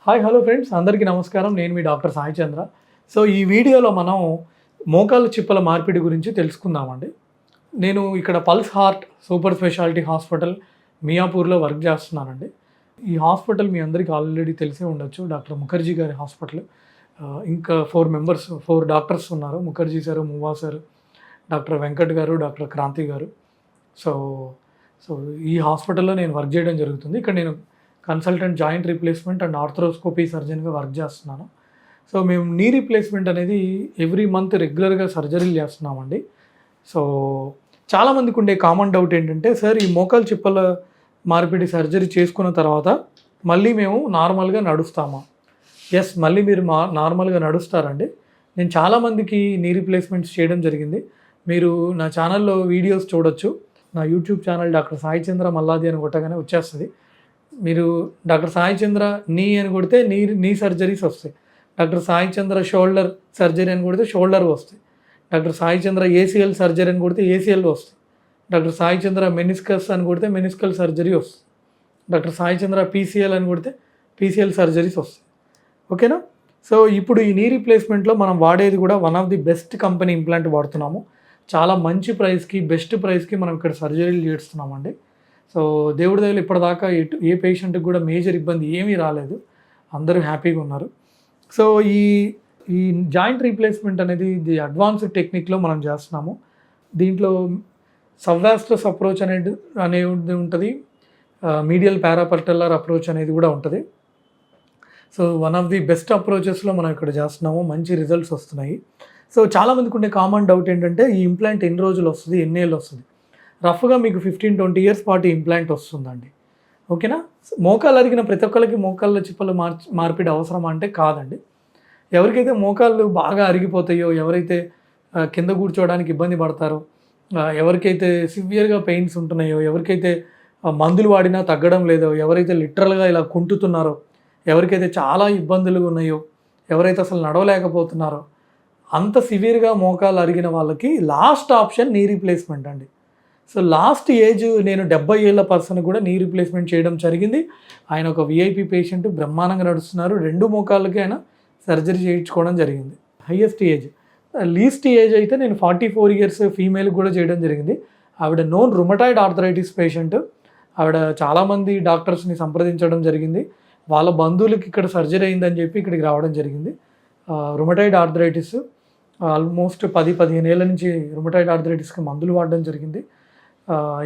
Hi hello friends, అందరికీ నమస్కారం. నేను మీ డాక్టర్ సాయి చంద్ర. సో ఈ వీడియోలో మనం మోకాళ్ళ చిప్పల మార్పిడి గురించి తెలుసుకుందామండి. నేను ఇక్కడ pulse heart super speciality hospital మియాపూర్లో వర్క్ చేస్తున్నానండి. ఈ హాస్పిటల్ మీ అందరికీ ఆల్రెడీ తెలిసే ఉండొచ్చు, డాక్టర్ ముఖర్జీ గారి హాస్పిటల్. ఇంకా 4 డాక్టర్స్ ఉన్నారు. ముఖర్జీ సార్, మువా సార్, డాక్టర్ వెంకట్ గారు, డాక్టర్ క్రాంతి గారు. సో సో ఈ హాస్పిటల్లో నేను వర్క్ చేయడం జరుగుతుంది. ఇక్కడ నేను consultant joint replacement and arthroscopy సర్జన్గా వర్క్ చేస్తున్నాను. సో మేము నీ రీప్లేస్మెంట్ అనేది ఎవ్రీ మంత్ రెగ్యులర్గా సర్జరీలు చేస్తున్నామండి. సో చాలామందికి ఉండే కామన్ డౌట్ ఏంటంటే, సార్ ఈ మోకాలు చిప్పల మార్పిడి సర్జరీ చేసుకున్న తర్వాత మళ్ళీ మేము నార్మల్గా నడుస్తామా? ఎస్, మళ్ళీ మీరు నార్మల్గా నడుస్తారండి. నేను చాలామందికి నీ రీప్లేస్మెంట్స్ చేయడం జరిగింది. మీరు నా ఛానల్లో వీడియోస్ చూడొచ్చు. నా యూట్యూబ్ ఛానల్ డాక్టర్ సాయి చంద్ర మల్లాది అని కొట్టగానే వచ్చేస్తుంది. మీరు డాక్టర్ సాయి చంద్ర నీ అని కొడితే నీ సర్జరీస్ వస్తాయి. డాక్టర్ సాయి చంద్ర షోల్డర్ సర్జరీ అని కొడితే షోల్డర్ వస్తాయి. డాక్టర్ సాయి చంద్ర ఏసీఎల్ సర్జరీ అని కొడితే ఏసీఎల్ వస్తాయి. డాక్టర్ సాయి చంద్ర మెనిస్కస్ అని కొడితే మెనిస్కల్ సర్జరీ వస్తుంది. డాక్టర్ సాయి చంద్ర పీసీఎల్ అని కొడితే పీసీఎల్ సర్జరీస్ వస్తాయి. ఓకేనా? సో ఇప్పుడు ఈ నీ రీప్లేస్మెంట్లో మనం వాడేది కూడా one of the best company implant వాడుతున్నాము. చాలా మంచి ప్రైస్కి, బెస్ట్ ప్రైస్కి మనం ఇక్కడ సర్జరీలు చేస్తున్నామండి. సో దేవుడి దయలో ఇప్పటిదాకా ఏ పేషెంట్కి కూడా మేజర్ ఇబ్బంది ఏమీ రాలేదు. అందరూ హ్యాపీగా ఉన్నారు. సో ఈ ఈ జాయింట్ రీప్లేస్మెంట్ అనేది ఇది అడ్వాన్స్డ్ టెక్నిక్లో మనం చేస్తున్నాము. దీంట్లో సబ్వాస్టస్ అప్రోచ్ అనేది ఉంటుంది. మీడియల్ పారాపర్టల్లర్ అప్రోచ్ అనేది కూడా ఉంటుంది. So one of the best అప్రోచెస్లో మనం ఇక్కడ చేస్తున్నాము. మంచి రిజల్ట్స్ వస్తున్నాయి. సో చాలామందికి ఉండే కామన్ డౌట్ ఏంటంటే, ఈ ఇంప్లాంట్ ఎన్ని రోజులు వస్తుంది, ఎన్ని ఏళ్ళు వస్తుంది? రఫ్గా మీకు 15-20 ఇయర్స్ పాటు ఇంప్లాంట్ వస్తుందండి. ఓకేనా? మోకాలు అరిగిన ప్రతి ఒక్కరికి మోకాళ్ళ చిప్పలు మార్పిడి అవసరమా అంటే కాదండి. ఎవరికైతే మోకాళ్ళు బాగా అరిగిపోతాయో, ఎవరైతే కింద కూర్చోవడానికి ఇబ్బంది పడతారో, ఎవరికైతే సివియర్గా పెయిన్స్ ఉంటున్నాయో, ఎవరికైతే మందులు వాడినా తగ్గడం లేదో, ఎవరైతే లిటరల్గా ఇలా కుంటుతున్నారో, ఎవరికైతే చాలా ఇబ్బందులు ఉన్నాయో, ఎవరైతే అసలు నడవలేకపోతున్నారో, అంత సివియర్గా మోకాలు అరిగిన వాళ్ళకి లాస్ట్ ఆప్షన్ నీ రీప్లేస్మెంట్ అండి. సో లాస్ట్ ఏజ్ నేను 70 ఏళ్ళ పర్సన్ కూడా నీ రీప్లేస్మెంట్ చేయడం జరిగింది. ఆయన ఒక విఐపి పేషెంట్, బ్రహ్మాండంగా నడుస్తున్నారు. 2 మోకాళ్ళకి ఆయన సర్జరీ చేయించుకోవడం జరిగింది. Highest age. లీస్ట్ ఏజ్ అయితే నేను 44 ఇయర్స్ ఫీమేల్కి కూడా చేయడం జరిగింది. ఆవిడ నోన్ రుమటాయిడ్ ఆర్థరైటిస్ పేషెంట్. ఆవిడ చాలామంది డాక్టర్స్ని సంప్రదించడం జరిగింది. వాళ్ళ బంధువులకి ఇక్కడ సర్జరీ అయిందని చెప్పి ఇక్కడికి రావడం జరిగింది. రుమటాయిడ్ ఆర్థరైటిస్ ఆల్మోస్ట్ 10-15 ఏళ్ళ నుంచి రుమటాయిడ్ ఆర్థరైటిస్కి మందులు వాడడం జరిగింది.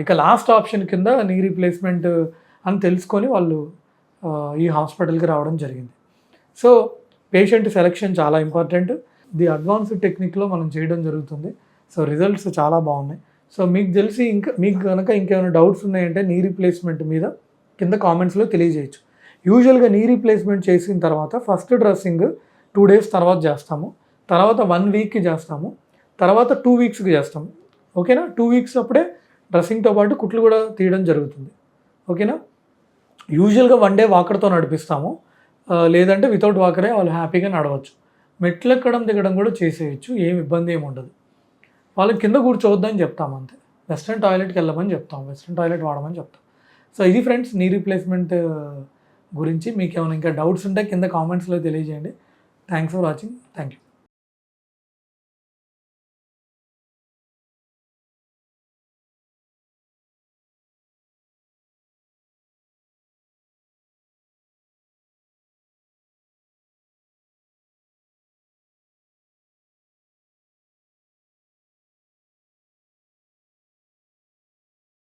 ఇక లాస్ట్ ఆప్షన్ కింద నీ రీప్లేస్మెంట్ అని తెలుసుకొని వాళ్ళు ఈ హాస్పిటల్కి రావడం జరిగింది. సో పేషెంట్ సెలెక్షన్ చాలా ఇంపార్టెంట్. ది అడ్వాన్స్డ్ టెక్నిక్లో మనం చేయడం జరుగుతుంది. సో రిజల్ట్స్ చాలా బాగున్నాయి. సో మీకు తెలిసి మీకు కనుక ఇంకేమైనా డౌట్స్ ఉన్నాయంటే నీ రీప్లేస్మెంట్ మీద కింద కామెంట్స్లో తెలియజేయచ్చు. యూజువల్గా నీ రీప్లేస్మెంట్ చేసిన తర్వాత ఫస్ట్ డ్రెస్సింగ్ 2 డేస్ తర్వాత చేస్తాము, తర్వాత 1 వీక్కి చేస్తాము, తర్వాత 2 వీక్స్కి చేస్తాము. ఓకేనా? 2 వీక్స్ అప్పుడే డ్రెస్సింగ్తో పాటు కుట్లు కూడా తీయడం జరుగుతుంది. ఓకేనా? యూజువల్గా 1 డే వాకర్తో నడిపిస్తాము, లేదంటే వితౌట్ వాకరే వాళ్ళు హ్యాపీగా నడవచ్చు. మెట్లు ఎక్కడం దిగడం కూడా చేసేయచ్చు, ఏమి ఇబ్బంది ఏమి ఉండదు. వాళ్ళకి కింద కూర్చోవద్దని చెప్తాం అంతే. వెస్ట్రన్ టాయిలెట్కి వెళ్ళమని చెప్తాం, వెస్ట్రన్ టాయిలెట్ వాడమని చెప్తాం. సో ఇది ఫ్రెండ్స్ నీ రీప్లేస్మెంట్ గురించి. మీకు ఏమైనా ఇంకా డౌట్స్ ఉంటే కింద కామెంట్స్లో తెలియజేయండి. Thanks for watching. Thank you.